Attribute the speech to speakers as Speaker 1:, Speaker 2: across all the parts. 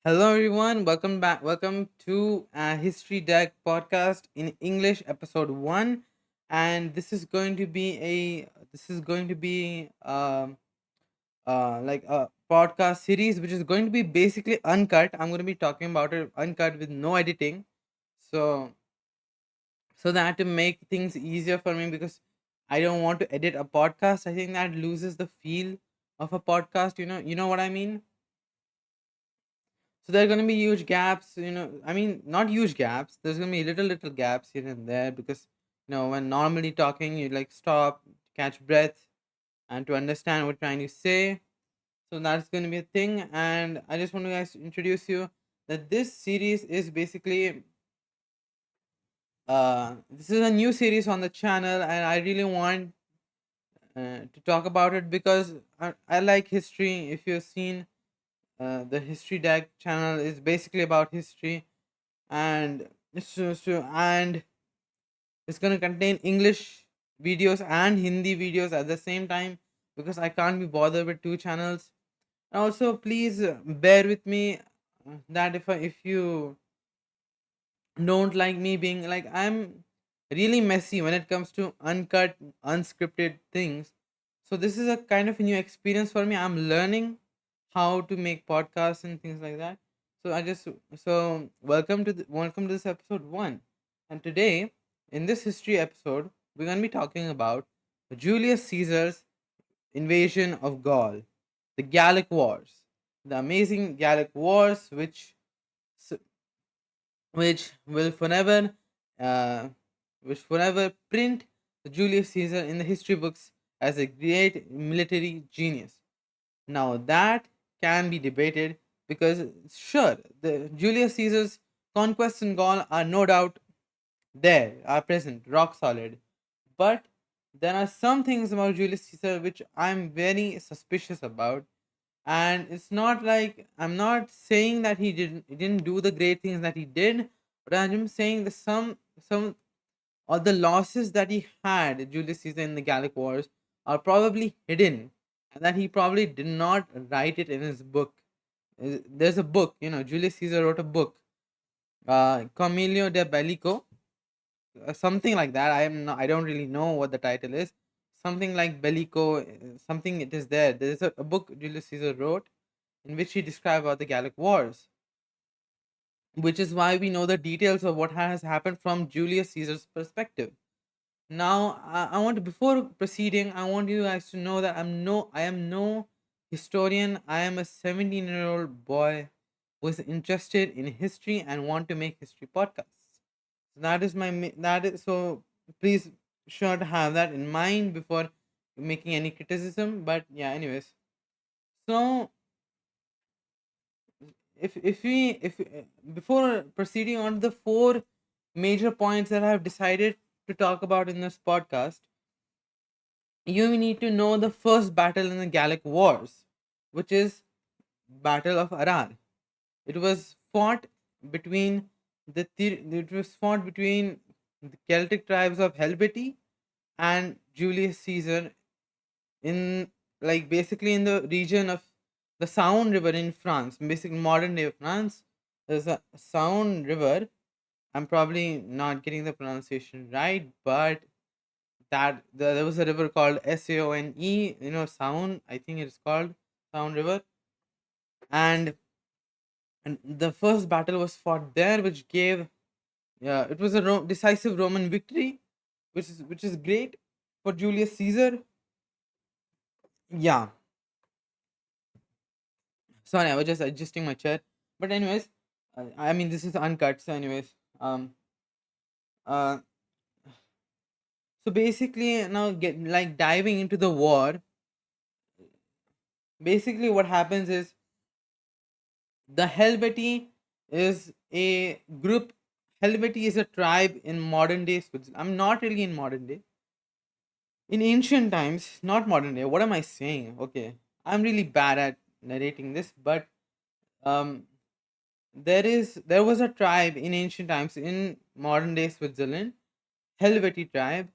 Speaker 1: Hello, everyone. Welcome back. Welcome to History Deck podcast in English, episode one. And this is going to be like a podcast series, which is going to be basically uncut. I'm going to be talking about it uncut with no editing, so that to make things easier for me because I don't want to edit a podcast. I think that loses the feel of a podcast. You know what I mean. So there are going to be huge gaps, I mean, not huge gaps. There's going to be little gaps here and there because, when normally talking, you like stop, catch breath, and to understand what you're trying to say. So that's going to be a thing. And I just want to guys introduce you that this series is basically, this is a new series on the channel, and I really want to talk about it because I like history. If you've seen the History Deck channel, is basically about history and and it's going to contain English videos and Hindi videos at the same time because I can't be bothered with two channels. And also, please bear with me that if you don't like me being like, I'm really messy when it comes to uncut, unscripted things. So this is a kind of a new experience for me. I'm learning how to make podcasts and things like that. So I just so welcome to this episode one. And today in this history episode, we're gonna be talking about Julius Caesar's invasion of Gaul, the Gallic Wars, the amazing Gallic Wars, which will forever uh, print Julius Caesar in the history books as a great military genius. Now that can be debated because sure, the Julius Caesar's conquests in Gaul are no doubt there, are present, rock solid. But there are some things about Julius Caesar which I'm very suspicious about. And it's not like I'm not saying that he didn't do the great things that he did, but I'm saying that some of the losses that he had, Julius Caesar, in the Gallic Wars are probably hidden, and that he probably did not write it in his book. There's a book, Julius Caesar wrote a book, Comilio de Bellico, something like that. I don't really know what the title is. Something like Bellico, something it is there. There's a book Julius Caesar wrote in which he described about the Gallic Wars, which is why we know the details of what has happened from Julius Caesar's perspective. Now, I want to, before proceeding, I want you guys to know that I am no historian. I am a 17-year-old boy who is interested in history and want to make history podcasts. So that is that is so. Please sure to have that in mind before making any criticism. But yeah, anyways. So if before proceeding on to the four major points that I have decided to talk about in this podcast, you need to know the first battle in the Gallic Wars, which is Battle of Arar. It was fought between it was fought between the Celtic tribes of Helvetii and Julius Caesar in, like, basically in the region of the Sound River in France, basically modern day France. There's a Sound River. I'm probably not getting the pronunciation right, but there was a river called Saone, Sound. I think it's called Sound River, and the first battle was fought there, which gave, yeah, it was a decisive Roman victory, which is great for Julius Caesar. Yeah, sorry, I was just adjusting my chair. But anyways, I mean, this is uncut. So anyways, uh, so basically now get like diving into the war. Basically, what happens is the Helvetii is a group. Helvetii is a tribe in modern day Switzerland. I'm not really in modern day. In ancient times, not modern day. What am I saying? Okay, I'm really bad at narrating this, but um, there was a tribe in ancient times in modern day Switzerland, Helvetii tribe,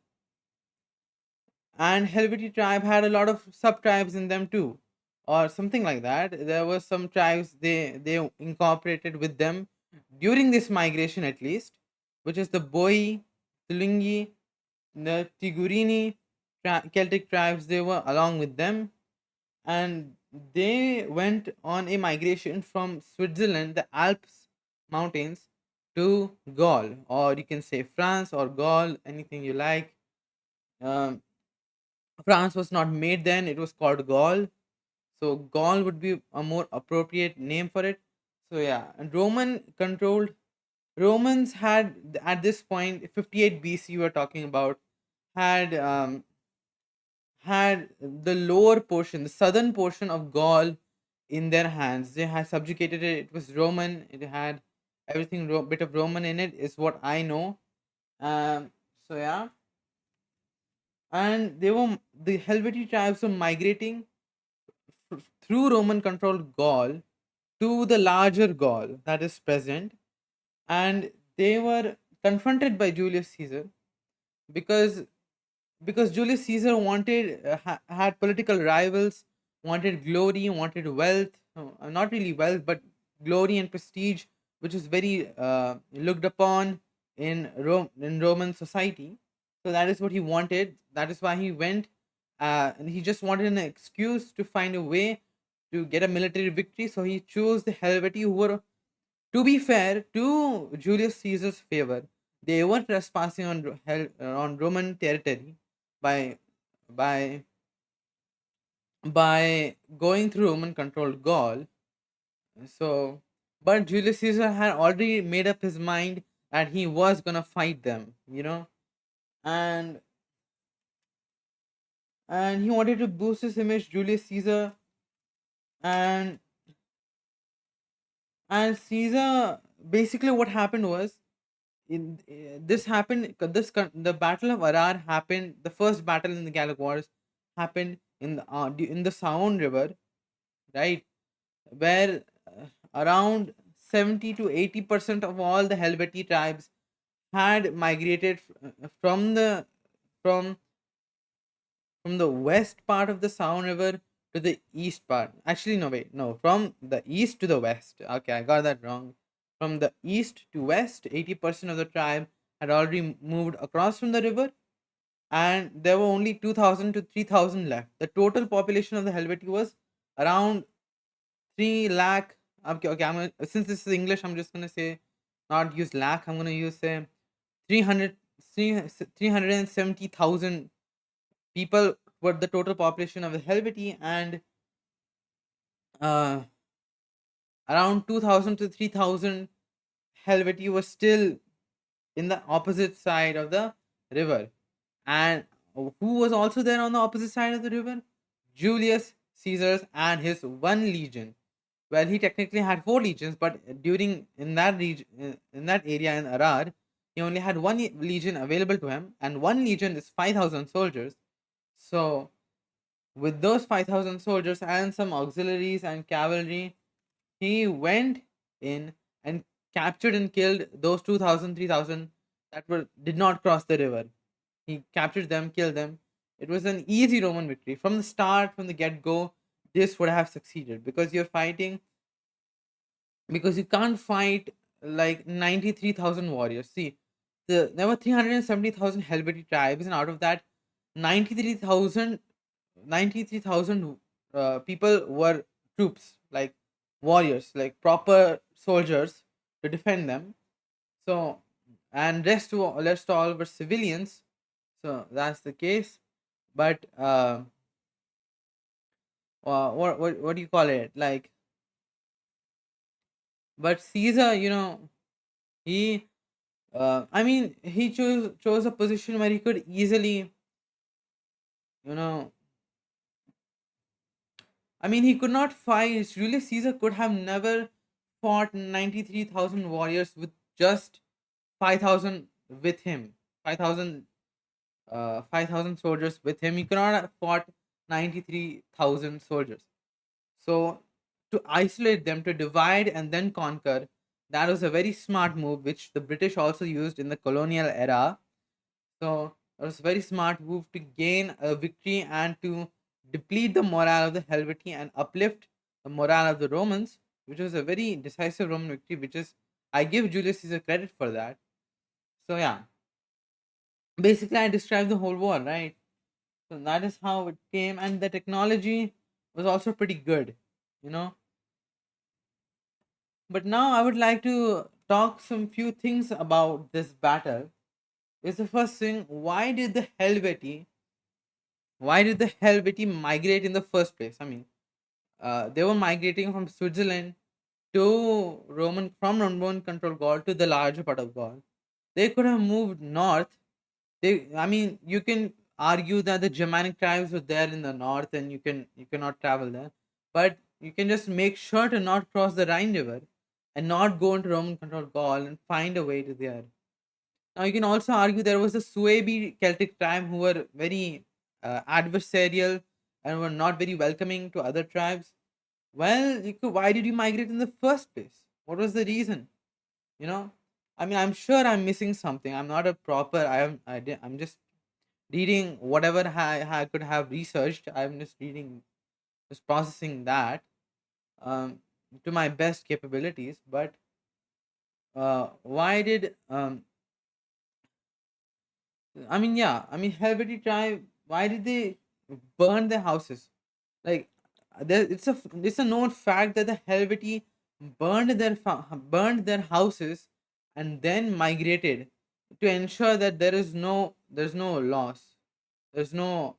Speaker 1: and Helvetii tribe had a lot of sub tribes in them too. or something like that. There were some tribes they incorporated with them during this migration at least, which is the Boi, Tulungi, the Tigurini Celtic tribes. They were along with them, and they went on a migration from Switzerland, the Alps mountains, to Gaul, or you can say France or Gaul, anything you like. Um, France was not made then; it was called Gaul. So Gaul would be a more appropriate name for it. So yeah, and Romans had at this point 58 BC we're talking about had had the lower portion, the southern portion of Gaul in their hands. They had subjugated it. It was Roman. It had everything bit of Roman in it, is what I know. So yeah, and they were the Helvetii tribes were migrating through Roman controlled Gaul to the larger Gaul that is present, and they were confronted by Julius Caesar because Julius Caesar wanted had political rivals, wanted glory, wanted wealth, not really wealth, but glory and prestige, which is very looked upon in Roman society. So that is what he wanted. That is why he went, and he just wanted an excuse to find a way to get a military victory. So he chose the Helvetii, who were, to be fair to Julius Caesar's favor, they were trespassing on on Roman territory by by going through Roman controlled Gaul. So, but Julius Caesar had already made up his mind that he was gonna fight them, and he wanted to boost his image, Julius Caesar, and Caesar. Basically, what happened was this happened. The Battle of Arar happened. The first battle in the Gallic Wars happened in the Saone River, right, where around 70 to 80% of all the Helvetii tribes had migrated from from the west part of the Sound River to the east part. Actually, no, wait, no, from the east to the west. Okay, I got that wrong. From the east to west, 80% of the tribe had already moved across from the river, and there were only 2,000 to 3,000 left. The total population of the Helvetii was around 3 lakh. Okay, okay. Since this is English, I'm just gonna say not use lakh. I'm gonna use say 300, 370,000 people were the total population of the Helvetii, and uh, around 2,000 to 3,000 Helvetii was still in the opposite side of the river. And who was also there on the opposite side of the river? Julius Caesar and his one legion. Well, he technically had four legions, but during in that region, in that area in Arar, he only had one legion available to him, and one legion is 5,000 soldiers. So, with those 5,000 soldiers and some auxiliaries and cavalry, he went in and captured and killed those 2,000, 3,000 that were did not cross the river. He captured them, killed them. It was an easy Roman victory. From the start, from the get go, this would have succeeded because you're fighting, because you can't fight like 93,000 warriors. See, there were 370,000 Helvetii tribes, and out of that, 93,000 93,000 people were troops, like warriors, like proper soldiers to defend them. So, and rest all were civilians. So that's the case. But what do you call it? Like, but Caesar, he I mean, he chose a position where he could easily, you know, I mean, he could not fight. Julius Caesar could have never fought 93,000 warriors with just 5,000 with him. 5,000 5,000 soldiers with him. He could not have fought 93,000 soldiers. So, to isolate them, to divide and then conquer, that was a very smart move, which the British also used in the colonial era. So, it was a very smart move to gain a victory and to deplete the morale of the Helvetii and uplift the morale of the Romans, which was a very decisive Roman victory, which is, I give Julius Caesar credit for that. So yeah, basically I described the whole war, right? So that is how it came, and the technology was also pretty good, you know. But now I would like to talk some few things about this battle. Is the first thing, why did the Helvetii migrate in the first place? I mean, they were migrating from Switzerland to Roman control Gaul to the larger part of Gaul. They could have moved north. I mean, you can argue that the Germanic tribes were there in the north, and you cannot travel there, but you can just make sure to not cross the Rhine River and not go into Roman control Gaul and find a way to there. Now, you can also argue there was a Suebi Celtic tribe who were very adversarial and were not very welcoming to other tribes. Well, why did you migrate in the first place? What was the reason? You know, I mean, I'm sure I'm missing something. I'm not a proper. I'm just reading whatever I could have researched. I'm just reading, just processing that um, to my best capabilities. But why did I mean, yeah, I mean, Helvetii tribe. Why did they burn their houses? Like, it's a known fact that the Helvetii burned their houses and then migrated to ensure that there's no loss. There's no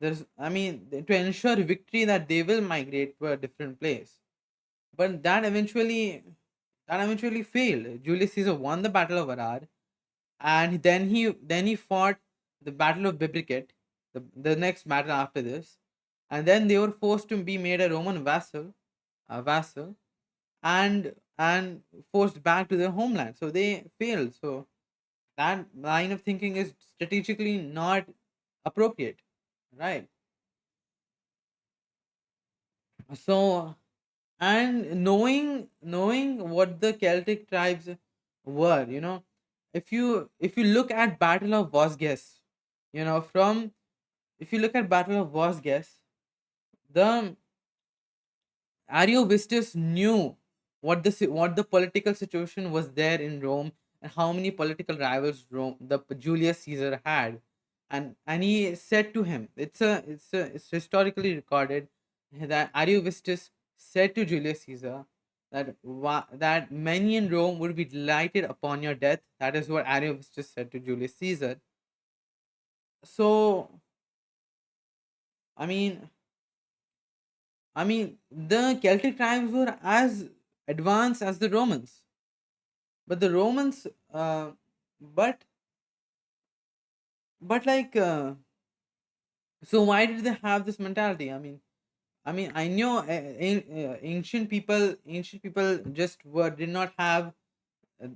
Speaker 1: there's I mean to ensure victory that they will migrate to a different place. But that eventually failed. Julius Caesar won the Battle of Arad, and then he fought the Battle of Bibracte, the next battle after this, and then they were forced to be made a Roman vassal, and forced back to their homeland. So they failed. So that line of thinking is strategically not appropriate, right? So, and knowing what the Celtic tribes were, if you look at Battle of Vosges, from if you look at Battle of Vosges, the Ariovistus knew what the political situation was there in Rome, and how many political rivals the Julius Caesar had, and he said to him, it's historically recorded that Ariovistus said to Julius Caesar that many in Rome would be delighted upon your death. That is what Ariovistus said to Julius Caesar. So I mean, the Celtic tribes were as advanced as the Romans, but the Romans, but like, so why did they have this mentality? I know ancient people just did not have,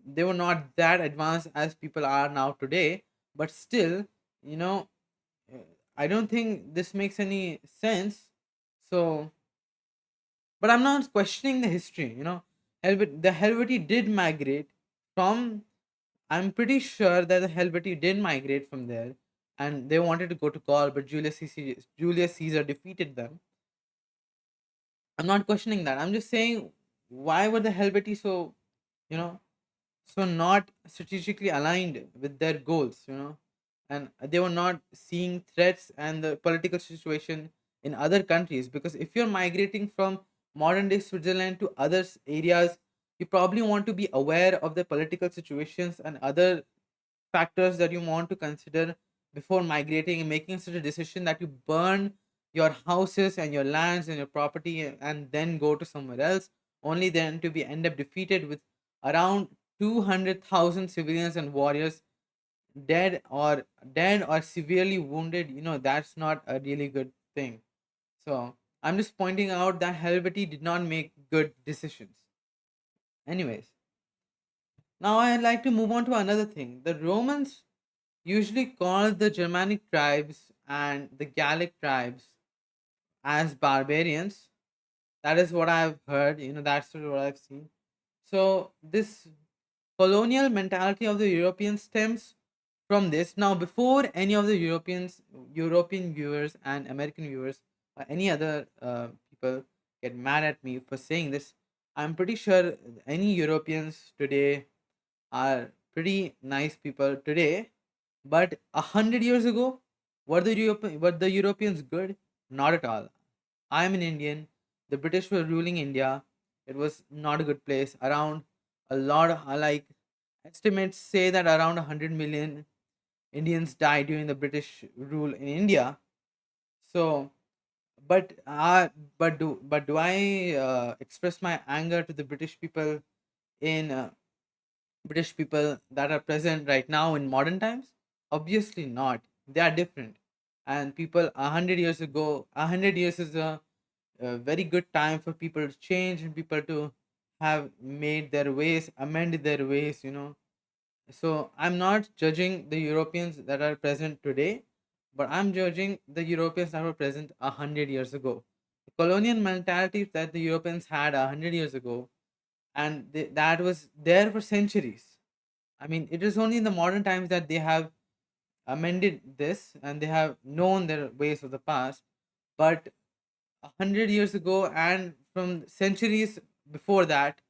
Speaker 1: they were not that advanced as people are now today, but still, you know, uh, I don't think this makes any sense. So, but I'm not questioning the history. The Helvetii did migrate from. I'm pretty sure that the Helvetii did migrate from there, and they wanted to go to Gaul, but Julius Caesar defeated them. I'm not questioning that. I'm just saying, why were the Helvetii you know, so not strategically aligned with their goals, and they were not seeing threats and the political situation in other countries. Because if you're migrating from modern day Switzerland to other areas, you probably want to be aware of the political situations and other factors that you want to consider before migrating and making such a decision that you burn your houses and your lands and your property and then go to somewhere else, only then to be end up defeated with around 200,000 civilians and warriors dead or severely wounded. That's not a really good thing. So I'm just pointing out that Helvetii did not make good decisions. Anyways, now I'd like to move on to another thing. The Romans usually called the Germanic tribes and the Gallic tribes as barbarians. That is what I've heard, that's what I've seen. So, this colonial mentality of the Europeans stems from this. Now, before any of the European viewers and American viewers or any other people get mad at me for saying this, I'm pretty sure any Europeans today are pretty nice people today. But 100 years ago, were the Europeans good? Not at all. I'm an Indian. The British were ruling India. It was not a good place. Around a lot of like estimates say that around 100 million Indians died during the British rule in India. So, but do I express my anger to the British people in British people that are present right now in modern times? Obviously not. They are different. And people 100 years ago, 100 years is a very good time for people to change and people to have made their ways, amended their ways, So I'm not judging the Europeans that are present today, but I'm judging the Europeans that were present 100 years ago. The colonial mentality that the Europeans had 100 years ago, and that was there for centuries. I mean, it is only in the modern times that they have amended this and they have known their ways of the past. But 100 years ago and from centuries before that,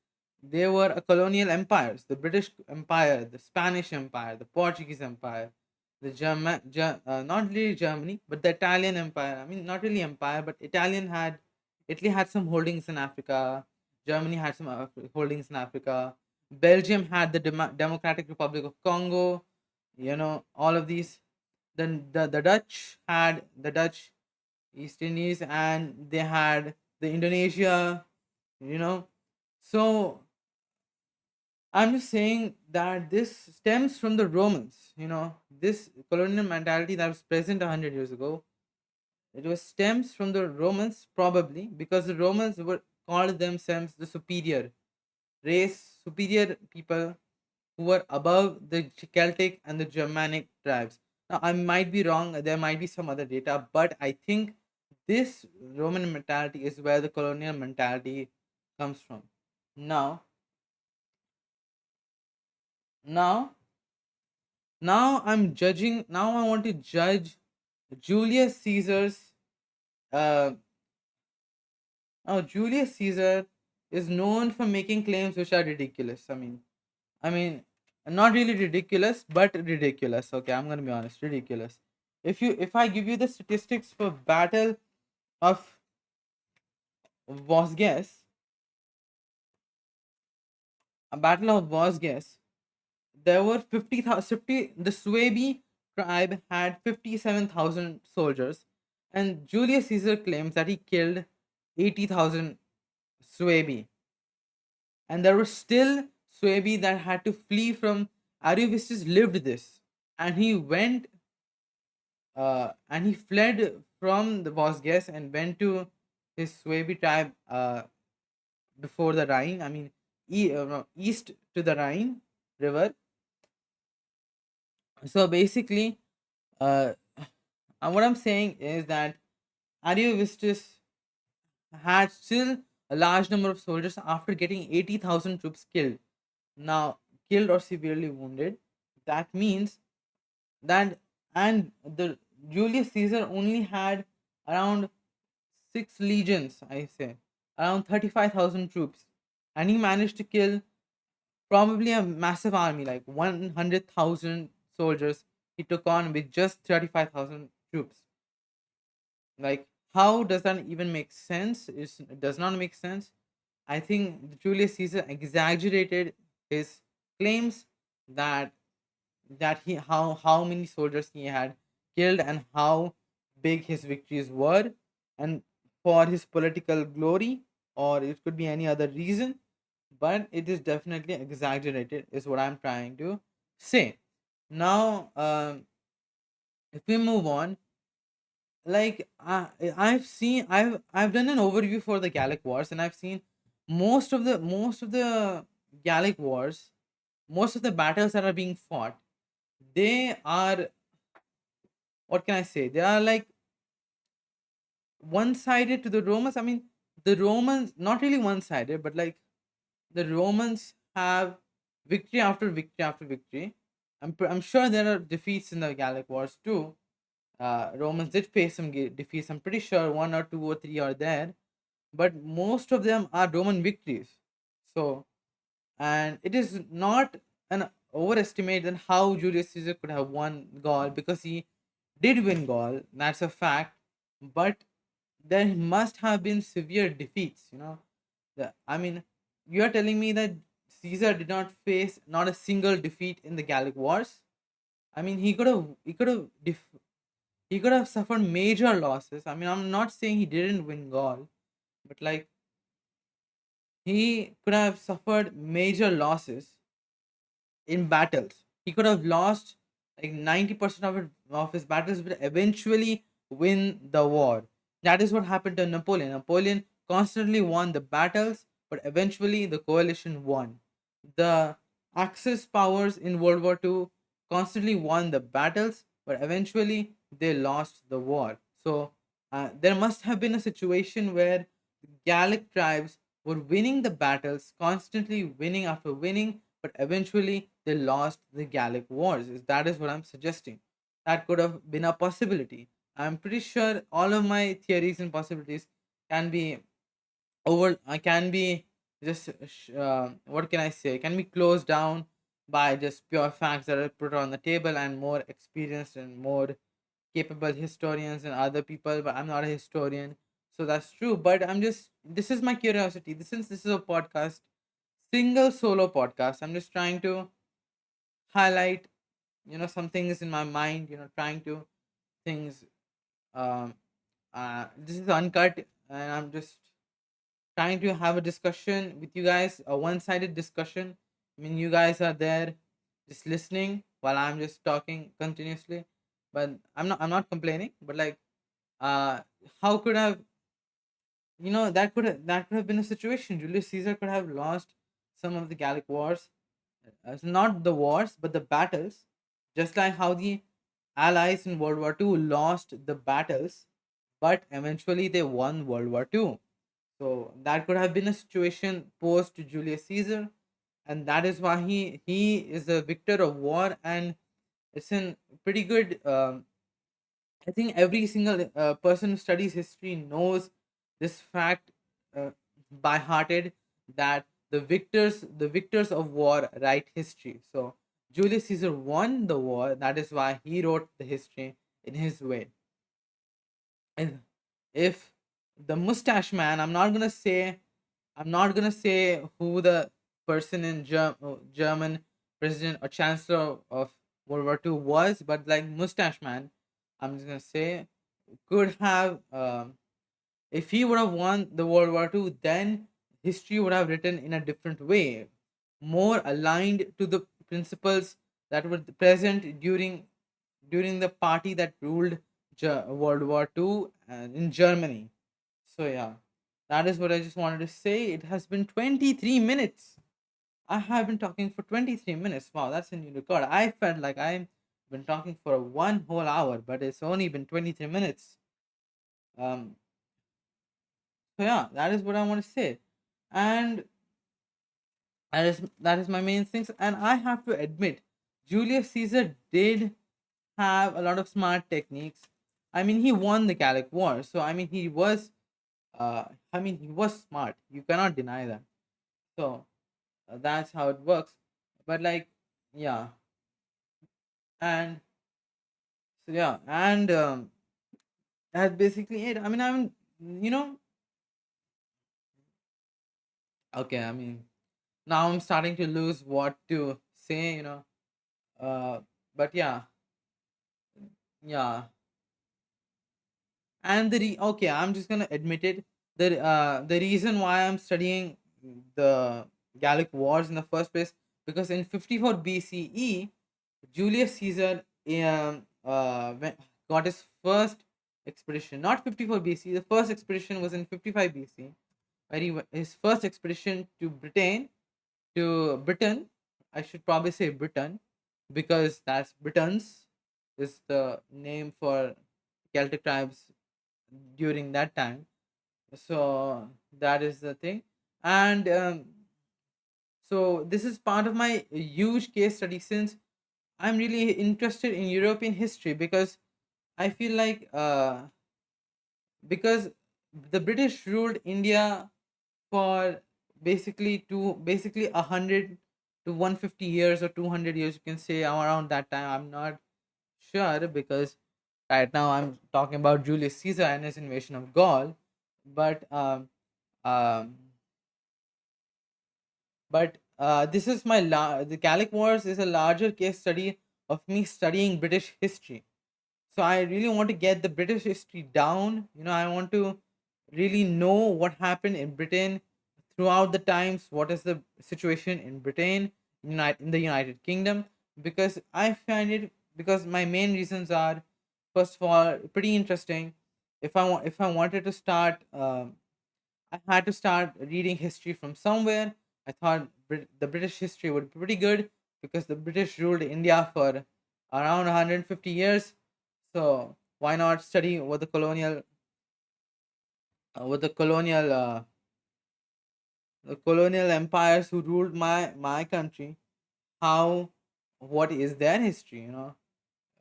Speaker 1: they were a colonial empires: the British Empire, the Spanish Empire, the Portuguese Empire, the not really Germany, but the Italian Empire. I mean, not really empire, but Italy had some holdings in Africa. Germany had some holdings in Africa. Belgium had the Democratic Republic of Congo. All of these. Then the Dutch had the Dutch East Indies, and they had the Indonesia, you know. So I'm just saying that this stems from the Romans, this colonial mentality that was present 100 years ago. It was stems from the Romans, probably because the Romans were called themselves the superior race, superior people who were above the Celtic and the Germanic tribes. Now, I might be wrong, there might be some other data, but I think this Roman mentality is where the colonial mentality comes from. Now, now, now I want to judge Julius Caesar's. Uh, Julius Caesar is known for making claims which are ridiculous. I mean, not really ridiculous, but ridiculous. Okay, I'm gonna be honest, ridiculous. If I give you the statistics for Battle of Vosges, a Battle of Vosges, there were 50,000. The Suebi tribe had 57,000 soldiers, and Julius Caesar claims that he killed 80,000 Suebi, and there were still Suebi that had to flee from. Ariovistus lived this, and he fled from the Vosges and went to his Suebi tribe before the Rhine. I mean, no, east to the Rhine river. So basically, uh, what I'm saying is that Ariovistus had still a large number of soldiers after getting 80,000 troops killed. Now, killed or severely wounded. That means that, and the Julius Caesar only had around 6 legions, I say, around 35,000 troops, and he managed to kill probably a massive army like 100,000 soldiers. He took on with just 35,000 troops. Like, how does that even make sense? It does not make sense. I think Julius Caesar exaggerated his claims that he how many soldiers he had killed and how big his victories were, and for his political glory, or it could be any other reason, but it is definitely exaggerated is what I'm trying to say. Now, if we move on, like I've done an overview for the Gallic Wars, and I've seen most of the Gallic Wars, most of the battles that are being fought, they are, what can I say? They are like one-sided to the Romans. I mean, the Romans not really one-sided, but like the Romans have victory after victory after victory. I'm sure there are defeats in the Gallic Wars too. Romans did face some defeats. I'm pretty sure one or two or three are there, but most of them are Roman victories. So, and it is not an overestimate than how Julius Caesar could have won Gaul, because he did win Gaul. That's a fact, but there must have been severe defeats. I mean, you are telling me that Caesar did not face not a single defeat in the Gallic Wars. I mean, he could have suffered major losses. I mean, I'm not saying he didn't win Gaul, but like he could have suffered major losses in battles. He could have lost like 90% of his battles, but eventually win the war. That is what happened to Napoleon. Napoleon constantly won the battles, but eventually the coalition won. The Axis powers in World War II constantly won the battles, but eventually they lost the war. So there must have been a situation where Gallic tribes were winning the battles, constantly winning after winning, but eventually they lost the Gallic Wars. That is what I'm suggesting. That could have been a possibility. I'm pretty sure all of my theories and possibilities can be can be just what can I say? Can be closed down by just pure facts that are put on the table, and more experienced and more capable historians and other people, but I'm not a historian. So that's true. But this is my curiosity. Since this is a podcast, single solo podcast, I'm just trying to highlight, some things in my mind, trying to things. Um, this is uncut, and I'm just trying to have a discussion with you guys, a one sided discussion. I mean, you guys are there just listening while I'm just talking continuously. But I'm not complaining, but like, uh how could have, that could have been a situation. Julius Caesar could have lost some of the Gallic wars, not the wars but the battles, just like how the allies in World War II lost the battles, but eventually they won World War II. So that could have been a situation post Julius Caesar, and that is why he is a victor of war. And it's in pretty good. I think every single person who studies history knows this fact uh, by hearted, that the victors of war write history. So Julius Caesar won the war. That is why he wrote the history in his way. And if the mustache man, I'm not gonna say who the person in German president or chancellor of World War II was, but like mustache man, I'm just gonna say could have, if he would have won the World War II, then history would have written in a different way, more aligned to the principles that were present during the party that ruled World War II in Germany. So yeah, that is what I just wanted to say. It has been 23 minutes. I have been talking for 23 minutes. Wow, that's a new record. I felt like I've been talking for one whole hour, but it's only been 23 minutes. Um, so yeah, that is what I want to say, and that is my main things. And I have to admit, Julius Caesar did have a lot of smart techniques. I mean, he won the Gallic War, so he was smart. You cannot deny that. So that's how it works. But like, yeah, and so yeah, and that's basically it. I mean, you know, okay. I mean, now I'm starting to lose what to say. Uh, but yeah, yeah. And okay, I'm just gonna admit it. The reason why I'm studying the Gallic Wars in the first place, because in 54 BCE, Julius Caesar got his first expedition. Not 54 BC. The first expedition was in 55 BC, where his first expedition to Britain. I should probably say Britain, because that's Britons is the name for Celtic tribes during that time. So that is the thing. And so this is part of my huge case study, since I'm really interested in European history because I feel like because the British ruled India for basically 100 to 150 years or 200 years. You can say around that time. I'm not sure because right now I'm talking about Julius Caesar and his invasion of Gaul, but um, this is the Gallic Wars is a larger case study of me studying British history. So I really want to get the British history down. I want to really know what happened in Britain throughout the times. What is the situation in Britain, in the United Kingdom? Because I find it, because my main reasons are, first of all, pretty interesting. If I wanted to start, I had to start reading history from somewhere. I thought the British history would be pretty good because the British ruled India for around 150 years. So why not study what the colonial empires who ruled my country? How what is their history?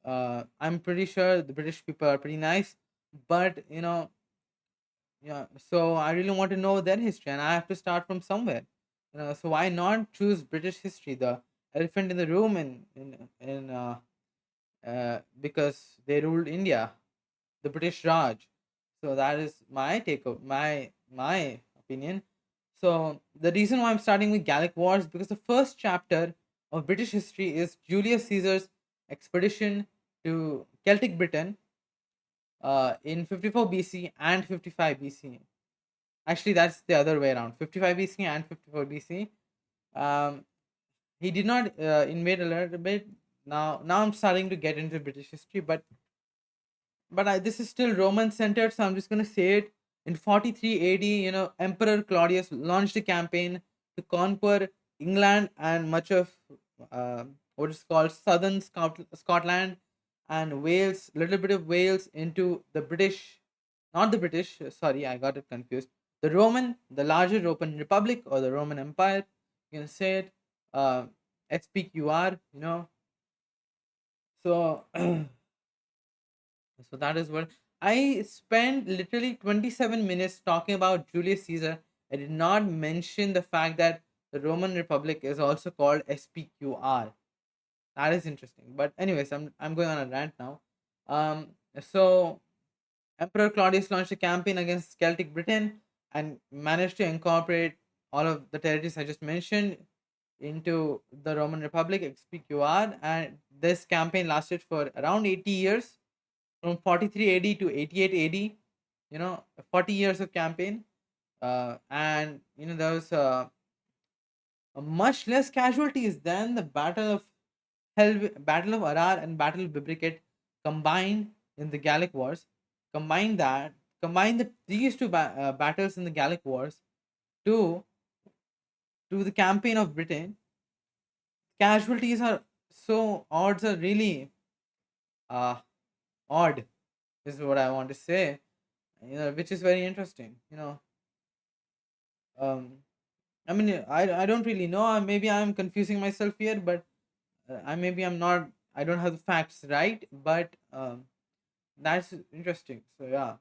Speaker 1: I'm pretty sure the British people are pretty nice, but yeah, so I really want to know their history, and I have to start from somewhere. So why not choose British history, the elephant in the room, because they ruled India, the British Raj. So that is my take of my opinion. So the reason why I'm starting with Gallic Wars, because the first chapter of British history is Julius Caesar's expedition to Celtic Britain in 54 BC and 55 BC. Actually, that's the other way around. 55 BC and 54 BC. Um, he did not invade a little bit. Now I'm starting to get into British history, but this is still Roman centered, so I'm just gonna say it. In 43 AD, Emperor Claudius launched a campaign to conquer England and much of what is called southern Scotland and Wales, little bit of Wales into the British, not the British. Sorry, I got it confused. The larger Roman Republic or the Roman Empire. You can say it. Uh, SPQR. So. So that is what I spent literally 27 minutes talking about Julius Caesar. I did not mention the fact that the Roman Republic is also called SPQR. That is interesting. But anyways, I'm going on a rant now. Um so Emperor Claudius launched a campaign against Celtic Britain and managed to incorporate all of the territories I just mentioned into the Roman Republic SPQR, and this campaign lasted for around 80 years from 43 AD to 88 AD, 40 years of campaign. And there was much less casualties than the Battle of Arar and Battle of Bibriket combined in the Gallic Wars. Combine that, these two battles in the Gallic Wars to the campaign of Britain. Casualties are odds are really uh, odd, is what I want to say. Which is very interesting. Um, I mean, I don't really know. Maybe I'm confusing myself here, but I'm not. I don't have the facts right, but that's interesting. So yeah.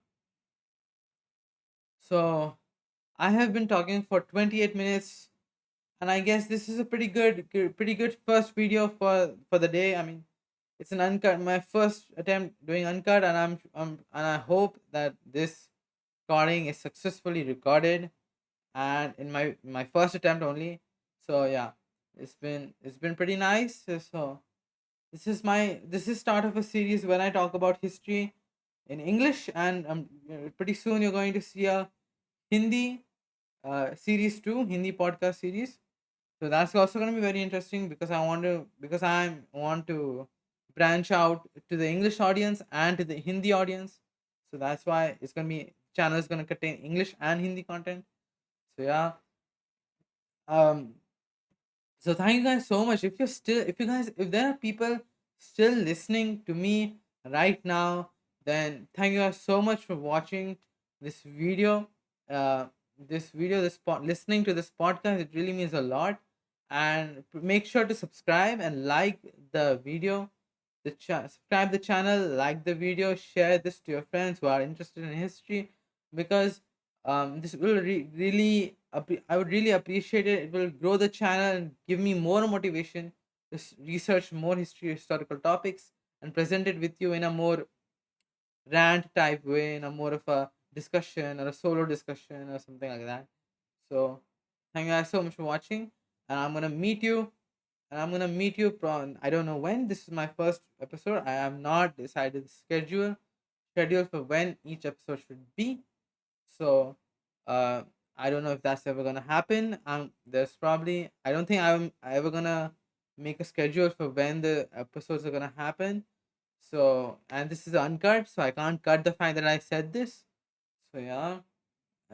Speaker 1: So I have been talking for 28 minutes, and I guess this is a pretty good first video for the day. I mean, it's an uncut, my first attempt doing uncut, and and I hope that this recording is successfully recorded and in my first attempt only. So yeah, it's been pretty nice. So this is start of a series when I talk about history in English, and pretty soon you're going to see a Hindi series too, Hindi podcast series. So that's also going to be very interesting because I want to branch out to the English audience and to the Hindi audience. So that's why it's going to be channel is going to contain English and Hindi content. So yeah. um so thank you guys so much. If there are people still listening to me right now, then thank you guys so much for watching this video. uh listening to this podcast, it really means a lot. and make sure to subscribe and like the video. Subscribe the channel, like the video, share this to your friends who are interested in history, because this will really I would really appreciate it. It will grow the channel and give me more motivation to research more historical topics and present it with you in a more rant type way, in a more of a discussion or a solo discussion or something like that. So thank you guys so much for watching, and I'm gonna meet you from, I don't know when. This is my first episode. I have not decided the schedule for when each episode should be. So uh I don't know if that's ever gonna happen. There's probably, I don't think I'm ever gonna make a schedule for when the episodes are gonna happen. So, and this is uncut, so I can't cut the fact that I said this. So yeah.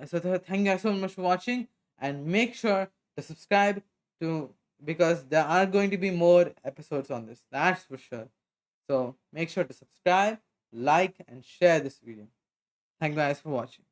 Speaker 1: So thank you guys so much for watching, and make sure to subscribe to, because there are going to be more episodes on this. That's for sure. So make sure to subscribe, like, and share this video. Thank you guys for watching.